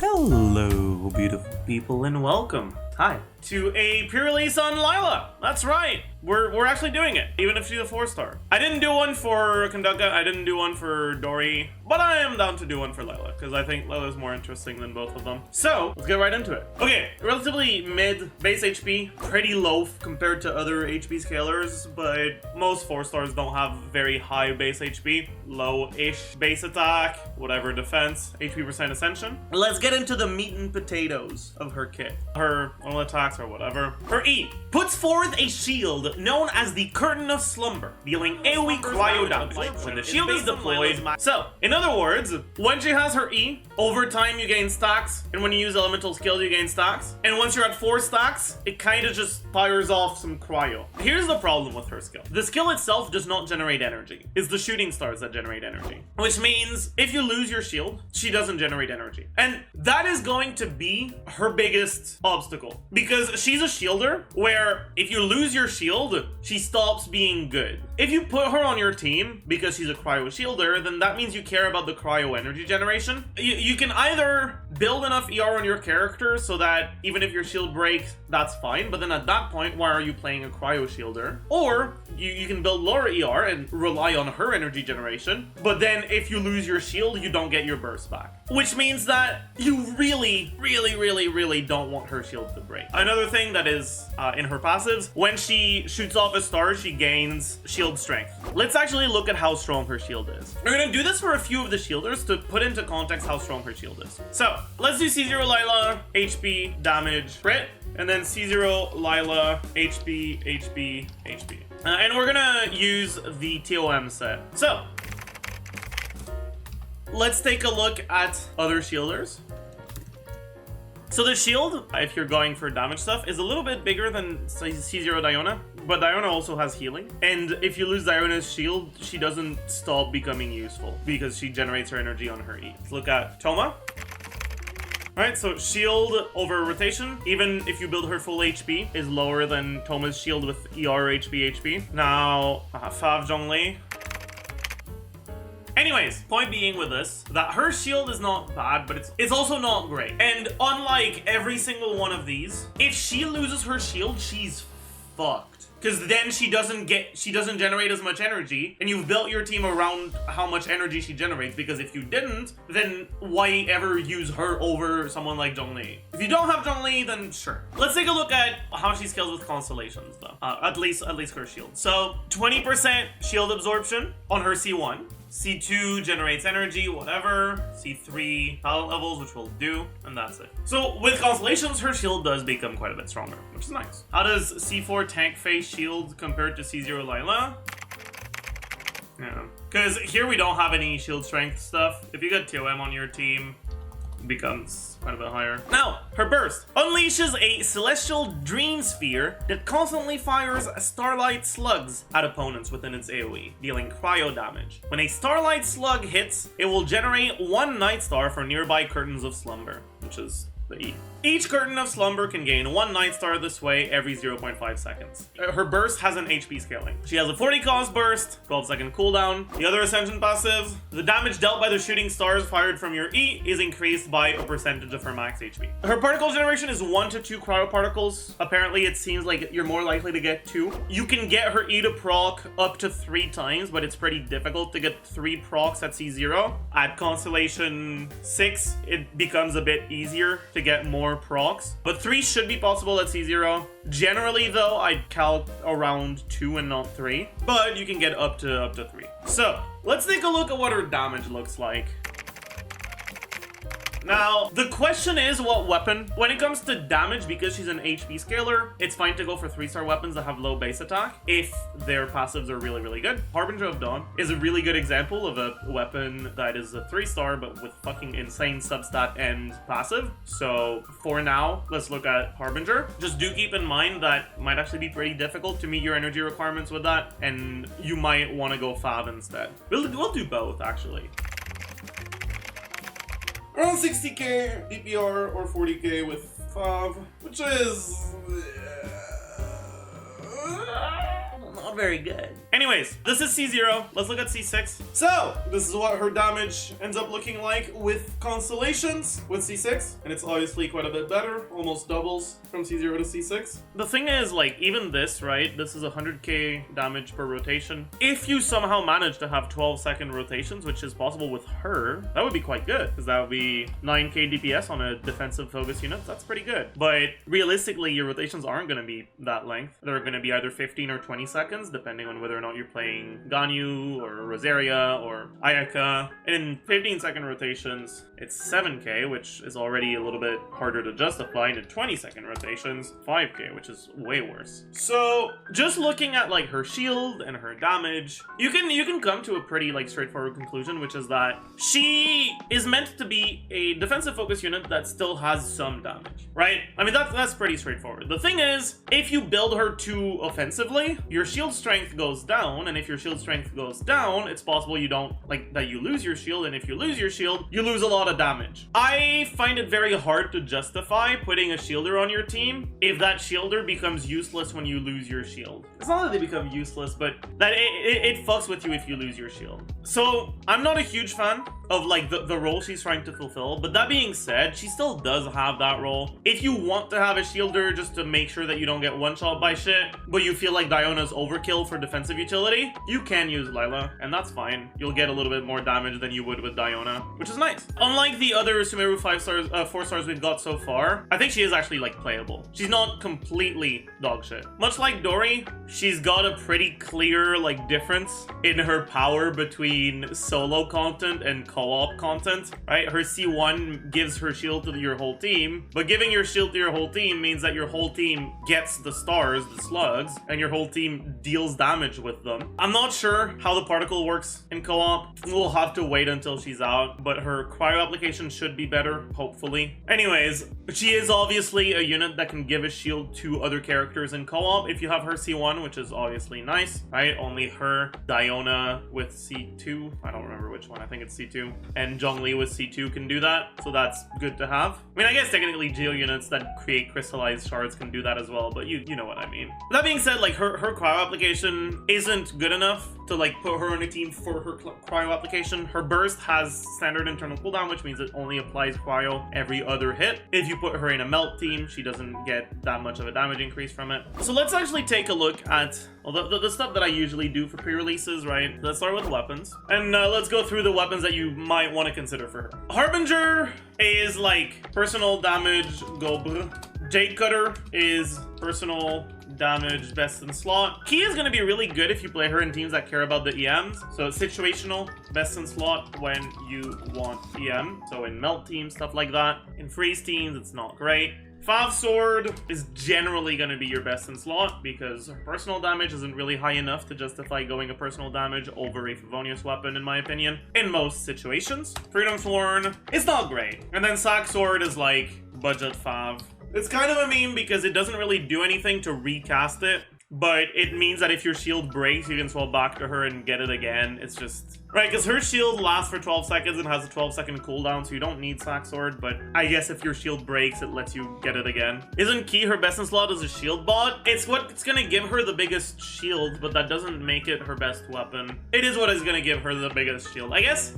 Hello, beautiful people, and welcome. Hi. To a pre-release on Layla. That's right. We're actually doing it, even if she's a 4-star. I didn't do one for Konduka, I didn't do one for Dory, but I am down to do one for Layla, because I think Layla's more interesting than both of them. So, let's get right into it. Okay, relatively mid base HP, pretty low compared to other HP scalers, but most 4-stars don't have very high base HP. Low-ish base attack, whatever defense, HP percent Ascension. Let's get into the meat and potatoes of her kit. Her normal attacks or whatever. Her E puts forth a shield known as the Curtain of Slumber, dealing AoE cryo damage when the shield is deployed. So, in other words, when she has her E, over time you gain stacks, and when you use elemental skills you gain stacks, and once you're at 4 stacks, it kind of just fires off some cryo. Here's the problem with her skill. The skill itself does not generate energy. It's the shooting stars that generate energy, which means if you lose your shield, she doesn't generate energy. And that is going to be her biggest obstacle, because she's a shielder where if you lose your shield, she stops being good. If you put her on your team because she's a cryo shielder, then that means you care about the cryo energy generation. You can either build enough ER on your character so that even if your shield breaks, that's fine, but then at that point, why are you playing a cryo shielder? Or you can build lower ER and rely on her energy generation, but then if you lose your shield, you don't get your burst back. Which means that you really don't want her shield to break. Another thing that is in her passives, when she shoots off a star, she gains shield strength. Let's actually look at how strong her shield is. We're gonna do this for a few of the shielders to put into context how strong her shield is. So, let's do C0 Layla, HP, damage, crit, and then C0 Layla, HP, HP, HP. And we're gonna use the TOM set. So, let's take a look at other shielders. So the shield, if you're going for damage stuff, is a little bit bigger than C0 Diona, but Diona also has healing. And if you lose Diona's shield, she doesn't stop becoming useful because she generates her energy on her E. Let's look at Toma. Alright, so shield over rotation, even if you build her full HP, is lower than Toma's shield with ER HP. Now, Fav Zhongli. Anyways, point being with this, that her shield is not bad, but it's also not great. And unlike every single one of these, if she loses her shield, she's fucked. Because then she doesn't generate as much energy, and you've built your team around how much energy she generates, because if you didn't, then why ever use her over someone like Zhongli? If you don't have Zhongli, then sure. Let's take a look at how she scales with constellations, though. At least her shield. So, 20% shield absorption on her C1. C2 generates energy, whatever. C3 talent levels, which we'll do, and that's it. So with constellations, her shield does become quite a bit stronger, which is nice. How does C4 Tankfei shield compared to C0 Layla? Yeah, because here we don't have any shield strength stuff. If you get TOM on your team, it becomes quite a bit higher. Now, her burst unleashes a celestial dream sphere that constantly fires starlight slugs at opponents within its AoE, dealing cryo damage. When a starlight slug hits, it will generate 1 night star for nearby curtains of slumber, which is the E. Each curtain of slumber can gain 1 night star this way every 0.5 seconds. Her burst has an HP scaling. She has a 40 cost burst, 12-second cooldown. The other Ascension passives, the damage dealt by the shooting stars fired from your E is increased by a percentage of her max HP. Her particle generation is 1 to 2 cryo particles. Apparently it seems like you're more likely to get 2. You can get her E to proc up to 3 times, but it's pretty difficult to get 3 procs at C0. At Constellation 6, it becomes a bit easier to get more procs, but 3 should be possible at C0. Generally though, I'd calc around 2 and not 3, but you can get up to 3. So let's take a look at what her damage looks like. Now, the question is what weapon? When it comes to damage, because she's an HP scaler, it's fine to go for 3-star weapons that have low base attack if their passives are really good. Harbinger of Dawn is a really good example of a weapon that is a 3-star but with fucking insane substat and passive. So for now, let's look at Harbinger. Just do keep in mind that it might actually be pretty difficult to meet your energy requirements with that, and you might want to go Fav instead. We'll do both, actually. Around 60k DPR or 40k with Fav, which is not very good. Anyways, this is C0. Let's look at C6. So, this is what her damage ends up looking like with constellations with C6. And it's obviously quite a bit better. Almost doubles from C0 to C6. The thing is, like, even this, right? This is 100k damage per rotation. If you somehow manage to have 12-second rotations, which is possible with her, that would be quite good. Because that would be 9k DPS on a defensive focus unit. That's pretty good. But realistically, your rotations aren't going to be that length. They're going to be either 15 or 20 seconds, depending on whether or not you're playing Ganyu or Rosaria or Ayaka. And in 15-second rotations, it's 7k, which is already a little bit harder to justify. And in 20-second rotations, 5k, which is way worse. So just looking at like her shield and her damage, you can come to a pretty like straightforward conclusion, which is that she is meant to be a defensive focus unit that still has some damage, right? I mean, that's pretty straightforward. The thing is, if you build her too offensively, your shield strength goes down, and if your shield strength goes down, it's possible you don't, like, that you lose your shield, and if you lose your shield, you lose a lot of damage. I find it very hard to justify putting a shielder on your team if that shielder becomes useless when you lose your shield. It's not that they become useless, but that it fucks with you if you lose your shield. So, I'm not a huge fan of like the role she's trying to fulfill, but that being said, she still does have that role. If you want to have a shielder just to make sure that you don't get one-shot by shit, but you feel like Diona's overkill for defensive utility, you can use Layla, and that's fine. You'll get a little bit more damage than you would with Diona, which is nice. Unlike the other Sumeru 4 stars we've got so far, I think she is actually like playable. She's not completely dog shit. Much like Dori, she's got a pretty clear like difference in her power between solo content and co-op content, right? Her C1 gives her shield to your whole team, but giving your shield to your whole team means that your whole team gets the stars, the slugs, and your whole team deals damage with them. I'm not sure how the particle works in co-op. We'll have to wait until she's out, but her cryo application should be better, hopefully. Anyways, she is obviously a unit that can give a shield to other characters in co-op if you have her C1, which is obviously nice, right? Only her, Diona with C2, I don't remember which one, I think it's C2, and Zhongli with C2 can do that, so that's good to have. I mean, I guess technically Geo units that create crystallized shards can do that as well, but you know what I mean. That being said, like her cryo application isn't good enough to like put her on a team for her cryo application. Her burst has standard internal cooldown, which means it only applies cryo every other hit. If you put her in a melt team, she doesn't get that much of a damage increase from it. So let's actually take a look at the stuff that I usually do for pre-releases, right? Let's start with weapons. And let's go through the weapons that you might want to consider for her. Harbinger is like personal damage, go bleh. Jade Cutter is personal damage, best in slot. Key is going to be really good if you play her in teams that care about the EMs. So it's situational, best in slot when you want EM. So in melt teams, stuff like that. In freeze teams, it's not great. Fav Sword is generally going to be your best in slot because her personal damage isn't really high enough to justify going a personal damage over a Favonius weapon, in my opinion, in most situations. Freedom Thorn is not great. And then Sack Sword is like budget Fav. It's kind of a meme because it doesn't really do anything to recast it, but it means that if your shield breaks, you can swap back to her and get it again. It's just... Right, because her shield lasts for 12 seconds and has a 12-second cooldown, so you don't need Sack Sword, but I guess if your shield breaks, it lets you get it again. Isn't Key her best in slot as a shield bot? It's what's gonna give her the biggest shield, but that doesn't make it her best weapon. It is what is gonna give her the biggest shield. I guess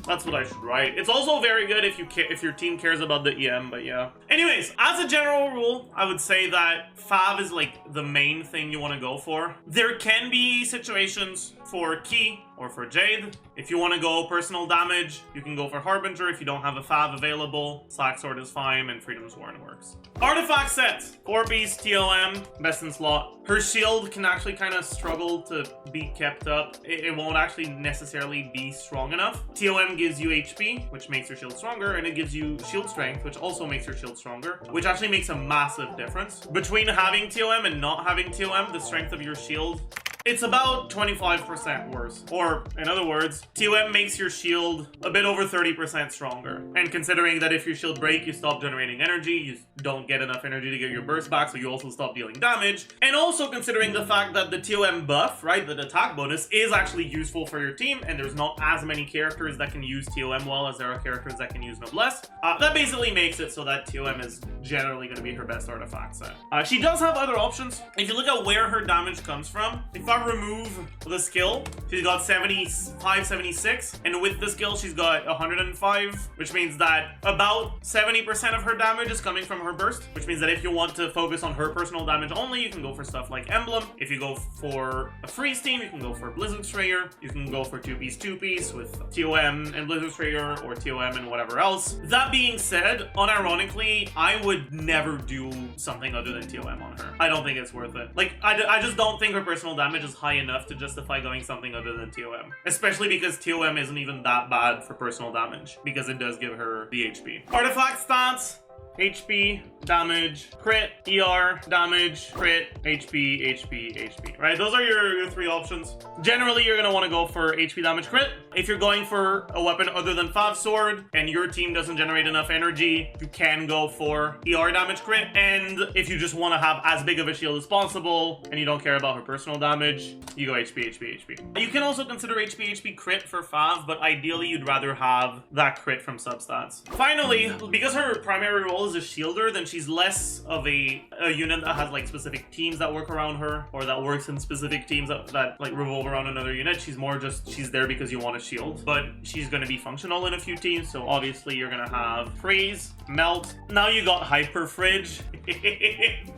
that's what I should write. It's also very good if your team cares about the EM, but yeah. Anyways, as a general rule, I would say that Fav is like the main thing you want to go for. There can be situations for Key or for Jade. If you want to go personal damage, you can go for Harbinger. If you don't have a Fav available, Sack Sword is fine and Freedom's Warren works. Artifact sets. 4-piece TOM, best in slot. Her shield can actually kind of struggle to be kept up. It won't actually necessarily be strong enough. TOM gives you HP, which makes your shield stronger, and it gives you shield strength, which also makes your shield stronger, which actually makes a massive difference. Between having TOM and not having TOM, the strength of your shield It's about 25% worse. Or, in other words, TOM makes your shield a bit over 30% stronger. And considering that if your shield break, you stop generating energy, you don't get enough energy to get your burst back, so you also stop dealing damage. And also considering the fact that the TOM buff, right, the attack bonus, is actually useful for your team, and there's not as many characters that can use TOM well as there are characters that can use Noblesse. That basically makes it so that TOM is generally going to be her best artifact set. She does have other options. If you look at where her damage comes from, if I remove the skill, she's got 75, 76, and with the skill she's got 105, which means that about 70% of her damage is coming from her burst, which means that if you want to focus on her personal damage only, you can go for stuff like Emblem. If you go for a freeze team, you can go for Blizzard Strayer. You can go for 2-piece with TOM and Blizzard Strayer, or TOM and whatever else. That being said, unironically, I would never do something other than TOM on her. I don't think it's worth it. Like, I just don't think her personal damage is high enough to justify going something other than TOM. Especially because TOM isn't even that bad for personal damage, because it does give her the HP. Artifact stats: HP, damage, crit, ER, damage, crit, HP, HP, HP, right? Those are your three options. Generally, you're going to want to go for HP, damage, crit. If you're going for a weapon other than Fav's sword and your team doesn't generate enough energy, you can go for ER, damage, crit. And if you just want to have as big of a shield as possible and you don't care about her personal damage, you go HP, HP, HP. You can also consider HP, HP, crit for Fav, but ideally you'd rather have that crit from substats. Finally, because her primary role is a shielder, then she's less of a unit that has like specific teams that work around her, or that works in specific teams that like revolve around another unit. She's more just, she's there because you want a shield, but she's going to be functional in a few teams. So obviously you're going to have Freeze, Melt. Now you got Hyperfridge.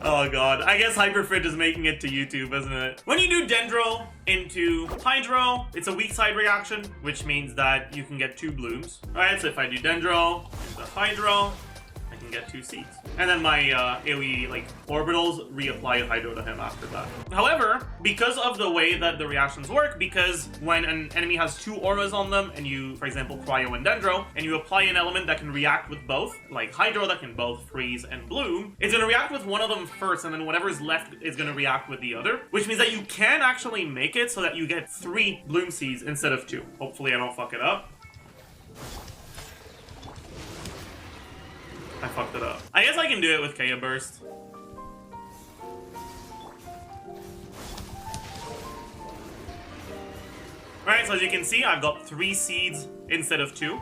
Oh god, I guess Hyperfridge is making it to YouTube, isn't it? When you do Dendro into Hydro, it's a weak side reaction, which means that you can get 2 blooms. Alright, so if I do Dendro into Hydro, I can get 2 seeds. And then my AoE like orbitals reapply Hydro to him after that. However, because of the way that the reactions work, because when an enemy has 2 auras on them and you, for example, Cryo and Dendro, and you apply an element that can react with both, like Hydro that can both freeze and bloom, it's gonna react with one of them first, and then whatever is left is gonna react with the other, which means that you can actually make it so that you get 3 bloom seeds instead of 2. Hopefully I don't fuck it up. I fucked it up. I guess I can do it with Kaya Burst. Alright, so as you can see, I've got 3 seeds instead of 2.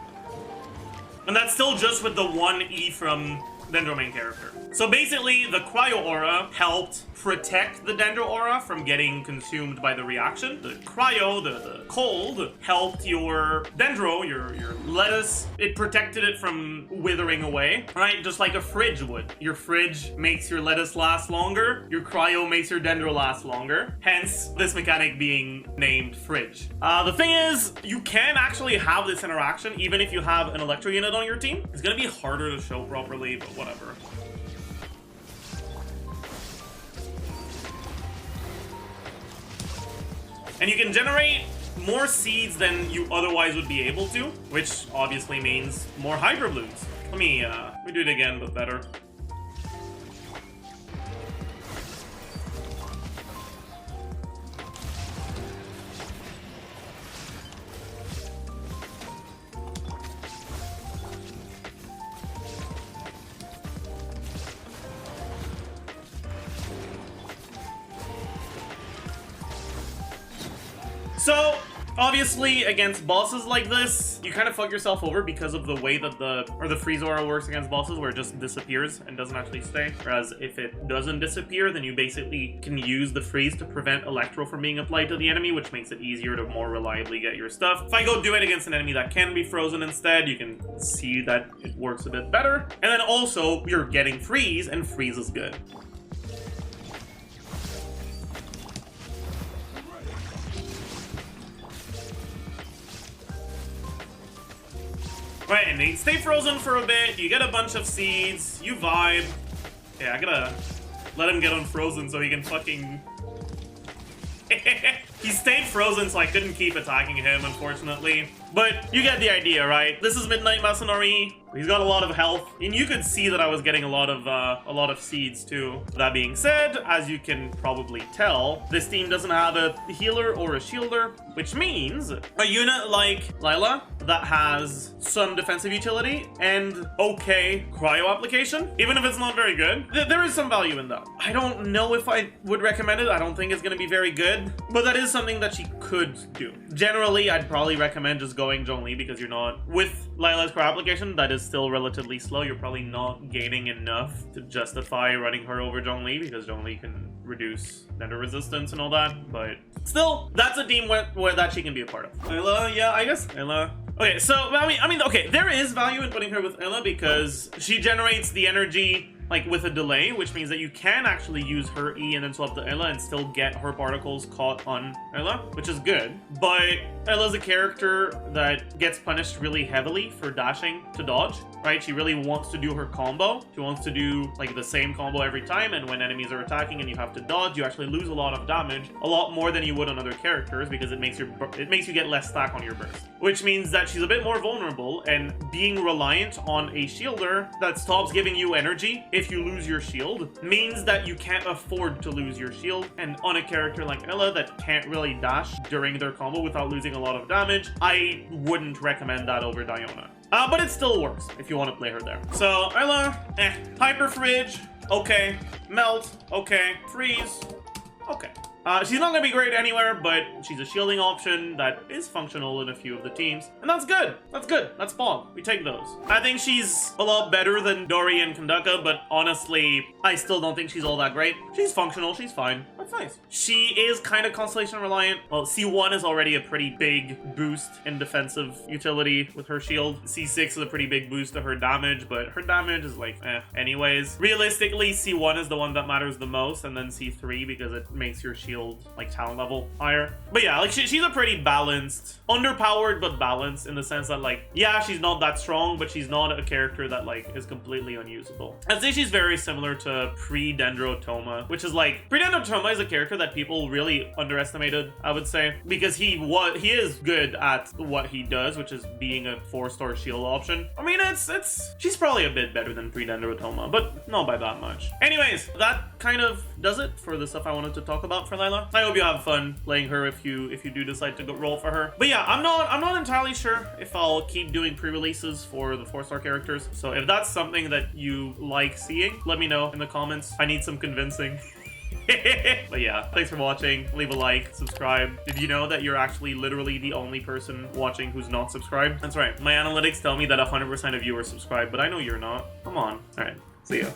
And that's still just with the 1 E from Dendro main character. So basically, the Cryo Aura helped protect the Dendro Aura from getting consumed by the reaction. The Cryo, the cold, helped your Dendro, your lettuce, it protected it from withering away, right? Just like a fridge would. Your fridge makes your lettuce last longer, your Cryo makes your Dendro last longer, hence this mechanic being named Fridge. The thing is, you can actually have this interaction even if you have an Electro unit on your team. It's gonna be harder to show properly, but whatever. And you can generate more seeds than you otherwise would be able to, which obviously means more Hyper Blooms. Let me do it again, but better. So, obviously, against bosses like this, you kind of fuck yourself over because of the way that the freeze aura works against bosses, where it just disappears and doesn't actually stay. Whereas if it doesn't disappear, then you basically can use the freeze to prevent Electro from being applied to the enemy, which makes it easier to more reliably get your stuff. If I go do it against an enemy that can be frozen instead, you can see that it works a bit better. And then also, you're getting freeze, and freeze is good. Right, and they stay frozen for a bit, you get a bunch of seeds, you vibe. Yeah, I gotta let him get unfrozen so he can fucking... He stayed frozen, so I couldn't keep attacking him, unfortunately. But you get the idea, right? This is Midnight Mercenary. He's got a lot of health, and you could see that I was getting a lot of seeds too. That being said, as you can probably tell, this team doesn't have a healer or a shielder, which means a unit like Layla that has some defensive utility and okay cryo application, even if it's not very good, there is some value in that. I don't know if I would recommend it. I don't think it's going to be very good, but that is something that she could do. Generally, I'd probably recommend just going Zhongli because you're not, with Layla's cryo application, that is still relatively slow. You're probably not gaining enough to justify running her over Zhongli because Zhongli can reduce nether resistance and all that, but still, that's a team where that she can be a part of. Layla, yeah, I guess Layla. Okay, so, I mean, okay, there is value in putting her with Eula because she generates the energy like with a delay, which means that you can actually use her E and then swap to Eula and still get her particles caught on Eula, which is good. But Eula's a character that gets punished really heavily for dashing to dodge, right? She really wants to do her combo. She wants to do like the same combo every time, and when enemies are attacking and you have to dodge, you actually lose a lot of damage, a lot more than you would on other characters because it makes you get less stack on your burst, which means that she's a bit more vulnerable, and being reliant on a shielder that stops giving you energy if you lose your shield means that you can't afford to lose your shield. And on a character like Eula that can't really dash during their combo without losing a lot of damage, I wouldn't recommend that over Diona. But it still works if you want to play her there. So Eula, Hyperfridge, okay. Melt, okay. Freeze, okay. She's not going to be great anywhere, but she's a shielding option that is functional in a few of the teams. And that's good. That's good. That's Pog. We take those. I think she's a lot better than Dori and Kandaka, but honestly, I still don't think she's all that great. She's functional. She's fine. That's nice. She is kind of constellation reliant. Well, C1 is already a pretty big boost in defensive utility with her shield. C6 is a pretty big boost to her damage, but her damage is like, anyways. Realistically, C1 is the one that matters the most, and then C3 because it makes your shield like talent level higher. But yeah, like she's a pretty balanced, underpowered but balanced in the sense that like, yeah, she's not that strong, but she's not a character that like is completely unusable. I'd say she's very similar to Pre-Dendrotoma, which is like, Pre-Dendrotoma is a character that people really underestimated, I would say, because he is good at what he does, which is being a 4-star shield option. I mean, she's probably a bit better than Pre-Dendrotoma, but not by that much. Anyways, that kind of does it for the stuff I wanted to talk about for Layla. I hope you have fun playing her if you do decide to go roll for her. But yeah, I'm not entirely sure if I'll keep doing pre-releases for the 4-star characters. So if that's something that you like seeing, let me know in the comments. I need some convincing. But yeah, thanks for watching. Leave a like, subscribe. Did you know that you're actually literally the only person watching who's not subscribed? That's right. My analytics tell me that 100% of you are subscribed, but I know you're not. Come on. All right. See ya.